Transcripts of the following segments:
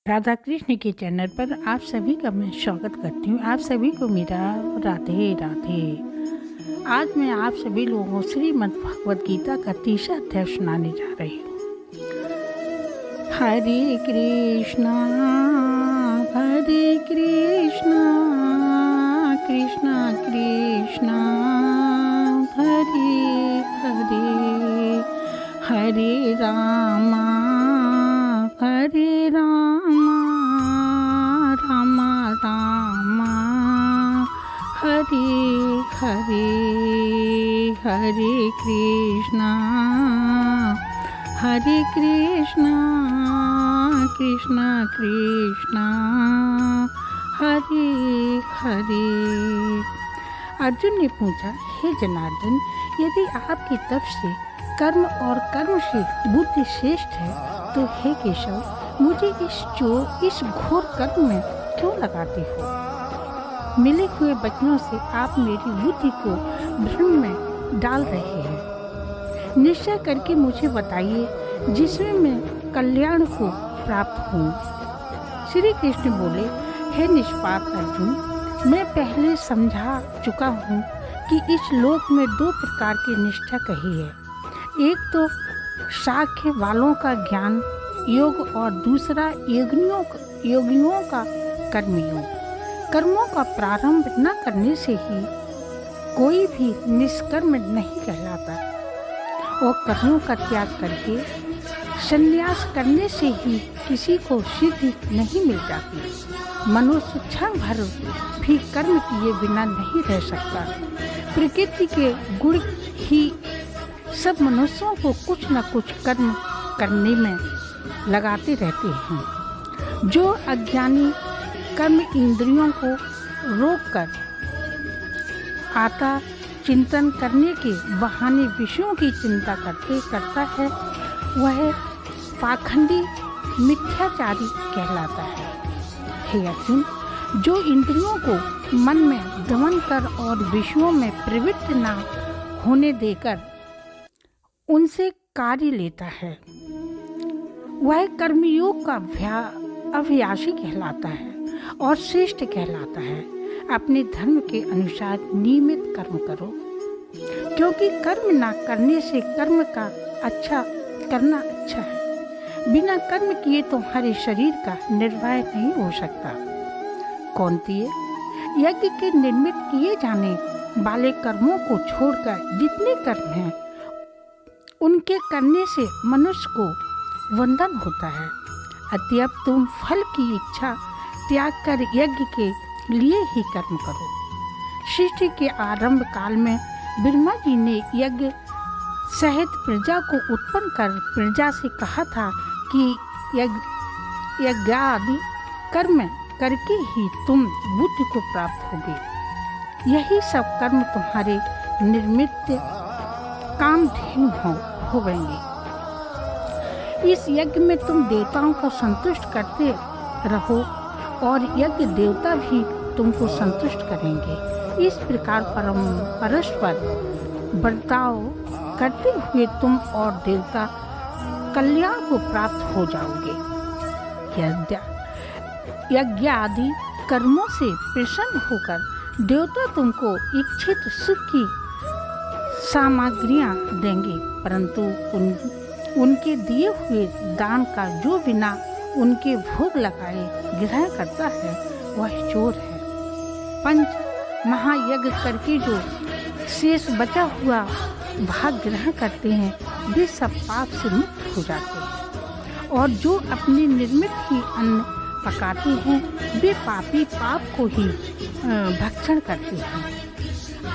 राधा कृष्ण के चैनल पर आप सभी का मैं स्वागत करती हूँ। आप सभी को मेरा राधे राधे। आज मैं आप सभी लोगों को श्रीमद् भगवद गीता का 30वां अध्याय सुनाने जा रही हूँ। हरे कृष्णा कृष्णा कृष्णा हरे हरे, हरे रामा रामा रामा हरे हरे, हरे कृष्णा कृष्णा कृष्णा हरे हरे। अर्जुन ने पूछा, हे जनार्दन, यदि आपकी तरफ से कर्म और कर्म से बुद्धि श्रेष्ठ है तो हे केशव, मुझे इस घोर कर्म में क्यों लगाते हो? मिले हुए वचनों से आप मेरी बुद्धि को भ्रम में डाल रहे हैं। निश्चय करके मुझे बताइए जिसमें मैं कल्याण को प्राप्त हूँ। श्री कृष्ण बोले, हे निष्पाप अर्जुन, मैं पहले समझा चुका हूँ कि इस लोक में दो प्रकार की निष्ठा कही है। एक तो साख्य वालों का ज्ञान योग और दूसरा योगियों का कर्मयोग। कर्मों का प्रारंभ न करने से ही कोई भी निष्कर्म नहीं कहलाता और कर्मों का त्याग करके संन्यास करने से ही किसी को सिद्धि नहीं मिल जाती। मनुष्य क्षण भर भी कर्म किए बिना नहीं रह सकता। प्रकृति के गुण ही सब मनुष्यों को कुछ न कुछ कर्म करने में लगाते रहते हैं। जो अज्ञानी कर्म इंद्रियों को रोककर आता चिंतन करने के बहाने विषयों की चिंता करता है, वह पाखंडी मिथ्याचारी कहलाता है। हे अर्जुन, जो इंद्रियों को मन में दमन कर और विषयों में प्रवृत्त न होने देकर उनसे कार्य लेता है, वह कर्मयोग का अभ्यासी कहलाता है और श्रेष्ठ कहलाता है। अपने धर्म के अनुसार नियमित कर्म करो, क्योंकि कर्म ना करने से कर्म का करना अच्छा है। बिना कर्म किए तुम्हारे शरीर का निर्वाह नहीं हो सकता। कौन्तेय, यज्ञ के निर्मित किए जाने वाले कर्मों को छोड़कर जितने कर्म हैं उनके करने से मनुष्य को वंदन होता है। अतएव तुम फल की इच्छा त्याग कर यज्ञ के लिए ही कर्म करो। सृष्टि के आरंभ काल में ब्रह्मा जी ने यज्ञ सहित प्रजा को उत्पन्न कर प्रजा से कहा था कि यज्ञादि कर्म करके ही तुम बुद्धि को प्राप्त होगे। यही सब कर्म तुम्हारे निर्मित कामधेनु होंगे। इस यज्ञ में तुम देवताओं को संतुष्ट करते रहो और यज्ञ देवता भी तुमको संतुष्ट करेंगे। इस प्रकार परस्पर बर्ताव करते हुए तुम और देवता कल्याण को प्राप्त हो जाओगे। यज्ञ आदि कर्मों से प्रसन्न होकर देवता तुमको इच्छित सुख की सामग्रियां देंगे, परंतु उनके दिए हुए दान का जो बिना उनके भोग लगाए ग्रहण करता है वह चोर है। पंच महायज्ञ करके जो शेष बचा हुआ भाग ग्रहण करते हैं वे सब पाप से मुक्त हो जाते हैं, और जो अपने निर्मित ही अन्न पकाते हैं वे पापी पाप को ही भक्षण करते हैं।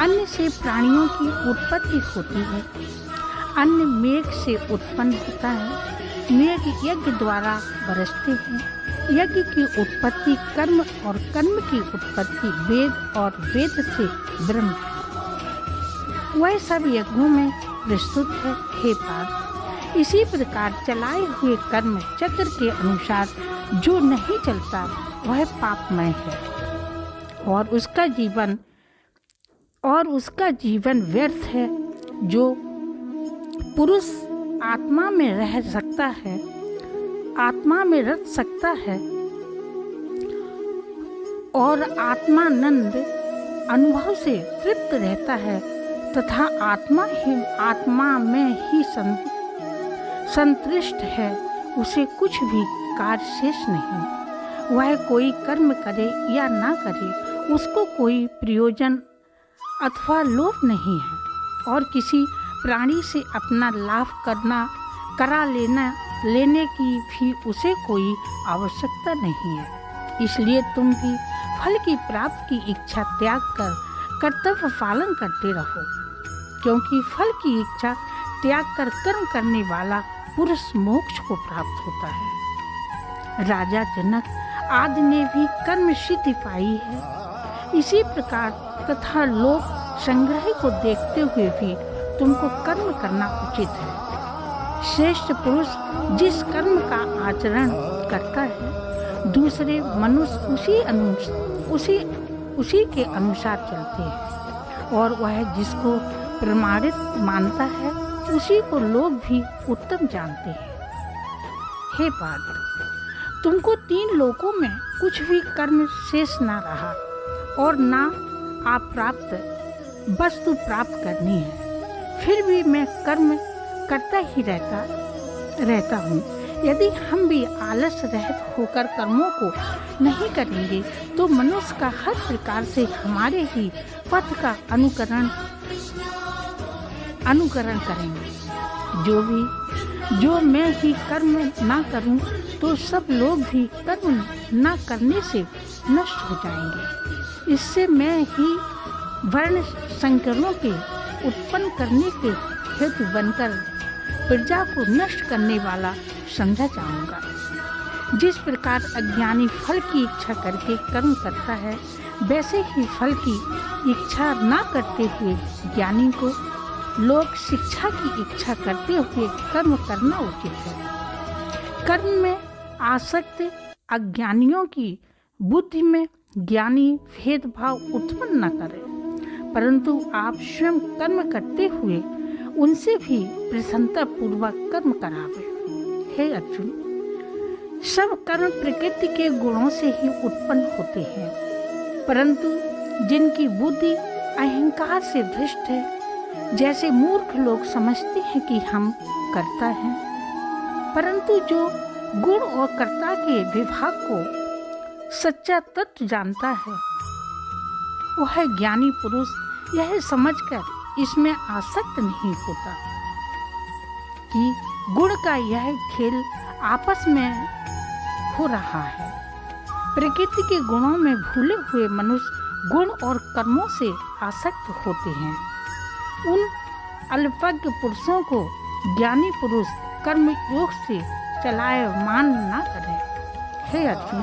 अन्न से प्राणियों की उत्पत्ति होती है। अन्न मेघ से उत्पन्न होता है। मेघ यज्ञ द्वारा बरसते हैं। यज्ञ की उत्पत्ति कर्म और कर्म की उत्पत्ति वेद और वेद से ब्रह्म है। वह सब यज्ञों में प्रस्तुत है। हे पार्थ, इसी प्रकार चलाए हुए कर्म चक्र के अनुसार जो नहीं चलता वह पापमय है और उसका जीवन व्यर्थ है। जो पुरुष आत्मा में रह सकता है आत्मा में रच सकता है और आत्मानंद अनुभव से तृप्त रहता है तथा आत्मा में ही संतुष्ट है, उसे कुछ भी कार्य शेष नहीं। वह कोई कर्म करे या ना करे, उसको कोई प्रयोजन अथवा लोभ नहीं है और किसी प्राणी से अपना लाभ करा लेने की भी उसे कोई आवश्यकता नहीं है। इसलिए तुम भी फल की प्राप्ति की इच्छा त्याग कर कर्तव्य पालन करते रहो, क्योंकि फल की इच्छा त्याग कर कर्म करने वाला पुरुष मोक्ष को प्राप्त होता है। राजा जनक आदि ने भी कर्म सिद्धि पाई है। इसी प्रकार तथा लोक संग्रह को देखते हुए भी तुमको कर्म करना उचित है। श्रेष्ठ पुरुष जिस कर्म का आचरण करता है, दूसरे मनुष्य उसी के अनुसार चलते हैं और वह जिसको प्रमाणित मानता है उसी को लोग भी उत्तम जानते हैं। हे पार्थ, तुमको 3 लोकों में कुछ भी कर्म शेष ना रहा और ना आप प्राप्त वस्तु प्राप्त करनी है, फिर भी मैं कर्म करता ही रहता हूँ। यदि हम भी आलस रहित होकर कर्मों को नहीं करेंगे तो मनुष्य का हर प्रकार से हमारे ही पथ का अनुकरण करेंगे। जो मैं ही कर्म ना करूं तो सब लोग भी कर्म ना करने से नष्ट हो जाएंगे। इससे मैं ही वर्ण संकरों के उत्पन्न करने के हेतु बनकर प्रजा को नष्ट करने वाला समझा जाऊंगा। जिस प्रकार अज्ञानी फल की इच्छा करके कर्म करता है, वैसे ही फल की इच्छा ना करते हुए ज्ञानी को लोग शिक्षा की इच्छा करते हुए कर्म करना उचित है। कर्म में आसक्त अज्ञानियों की बुद्धि में ज्ञानी भेदभाव उत्पन्न न करे, परंतु आप स्वयं कर्म करते हुए उनसे भी प्रसन्नता पूर्वक कर्म करावे। हे अर्जुन, सब कर्म प्रकृति के गुणों से ही उत्पन्न होते हैं, परंतु जिनकी बुद्धि अहंकार से भ्रष्ट है, जैसे मूर्ख लोग समझते हैं कि हम कर्ता हैं, परंतु जो गुण और कर्ता के विभाग को सच्चा तत्व जानता है, वह ज्ञानी पुरुष यह समझकर इसमें आसक्त नहीं होता कि गुण का यह खेल आपस में हो रहा है। प्रकृति के गुणों में भूले हुए मनुष्य गुण और कर्मों से आसक्त होते हैं। उन अल्पज्ञ पुरुषों को ज्ञानी पुरुष कर्म योग से चलायमान न करें। हे अर्जुन,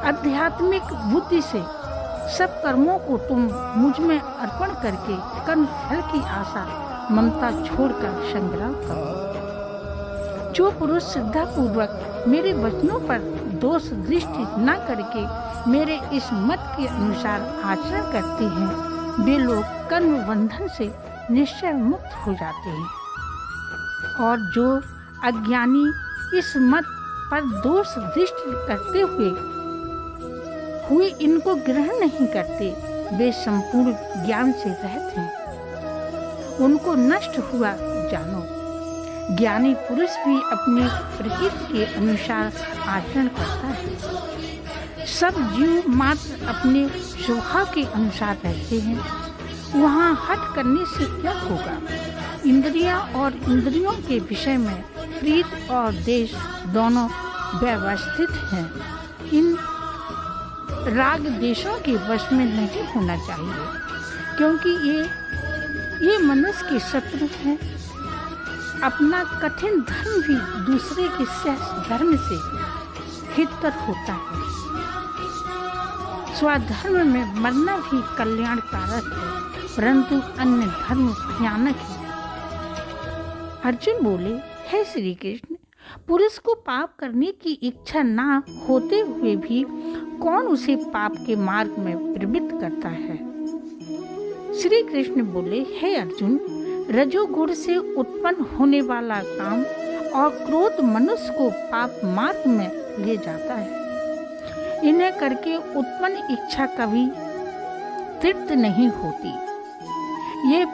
आध्यात्मिक बुद्धि से सब कर्मों को तुम मुझ में अर्पण करके कर्म फल की आशा ममता छोड़कर संग्राम करो। जो पुरुष श्रद्धा पूर्वक मेरे वचनों पर दोष दृष्टि न करके मेरे इस मत के अनुसार आचरण करते हैं, वे लोग कर्म बंधन से निश्चय मुक्त हो जाते हैं। और जो अज्ञानी इस मत पर दोष दृष्टि करते हुए इनको ग्रहण नहीं करते, वे संपूर्ण ज्ञान से रहित हैं। उनको नष्ट हुआ जानो। ज्ञानी पुरुष भी अपनी प्रकृति के अनुसार आचरण करता है। सब जीव मात्र अपने स्वभाव के अनुसार रहते हैं। वहाँ हट करने से क्या होगा? इंद्रियां और इंद्रियों के विषय में प्रीत और देश दोनों व्यवस्थित हैं। इन राग देशों के वश में नहीं होना चाहिए, क्योंकि ये मनुष्य के शत्रु हैं। अपना कठिन धर्म भी दूसरे के सहज धर्म से हितकर होता है। स्वधर्म में मरना भी कल्याणकारक है, परंतु अन्य धर्म भयानक है। अर्जुन बोले, हे श्री कृष्ण, पुरुष को पाप करने की इच्छा ना होते हुए भी कौन उसे पाप के मार्ग में प्रवृत्त करता है? श्री कृष्ण बोले, हे अर्जुन, रजोगुण से उत्पन्न होने वाला काम और क्रोध मनुष्य को पाप मार्ग में ले जाता है। इन्हें करके उत्पन्न इच्छा कभी तृप्त नहीं होती। ये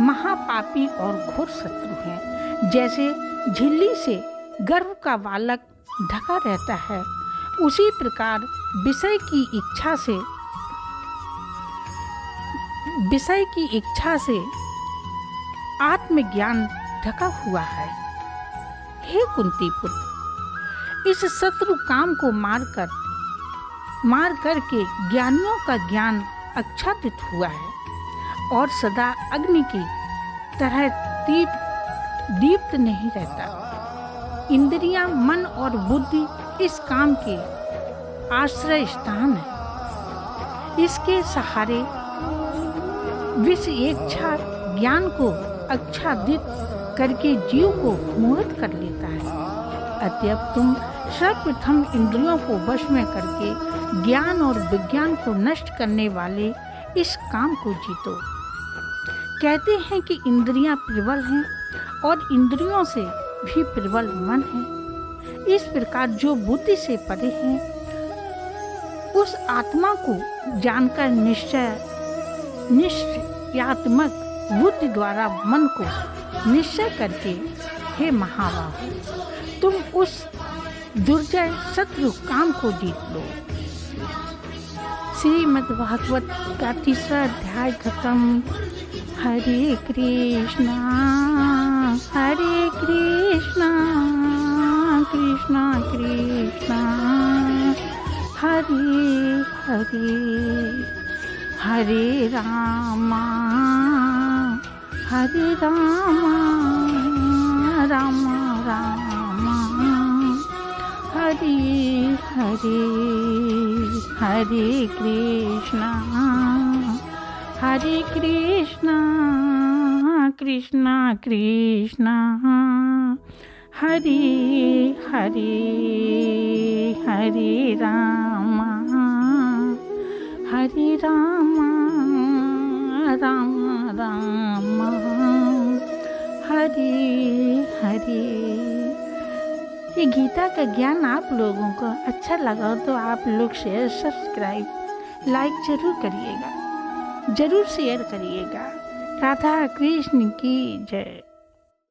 महापापी और घोर शत्रु हैं। जैसे झिल्ली से गर्भ का बालक ढका रहता है, उसी प्रकार विषय की इच्छा से आत्मज्ञान ढका हुआ है। हे कुंती पुत्र, इस शत्रु काम को मार करके ज्ञानियों का ज्ञान आच्छादित हुआ है और सदा अग्नि की तरह दीप्त नहीं रहता। इंद्रियां, मन और बुद्धि इस काम के आश्रय स्थान है। इसके सहारे विषयेच्छा ज्ञान को आच्छादित करके जीव को मोहित कर लेता है। अतएव तुम सर्वप्रथम इंद्रियों को वश में करके ज्ञान और विज्ञान को नष्ट करने वाले इस काम को जीतो। कहते हैं कि इंद्रियां प्रबल हैं और इंद्रियों से भी प्रबल मन है। इस प्रकार जो बुद्धि से परे हैं, उस आत्मा को जानकर निश्चयात्मक बुद्धि द्वारा मन को निश्चय करके, हे महाबाहु, तुम उस दुर्जय शत्रु काम को जीत लो। श्रीमद् भागवत का 3रा अध्याय खत्म। हरे कृष्णा कृष्णा कृष्णा हरे हरे, हरे रामा राम राम हरे हरे, हरे कृष्णा कृष्णा कृष्णा हरे हरे, हरे राम राम राम हरे हरे। ये गीता का ज्ञान आप लोगों को अच्छा लगा तो आप लोग शेयर, सब्सक्राइब, लाइक जरूर करिएगा, जरूर शेयर करिएगा। राधा कृष्ण की जय।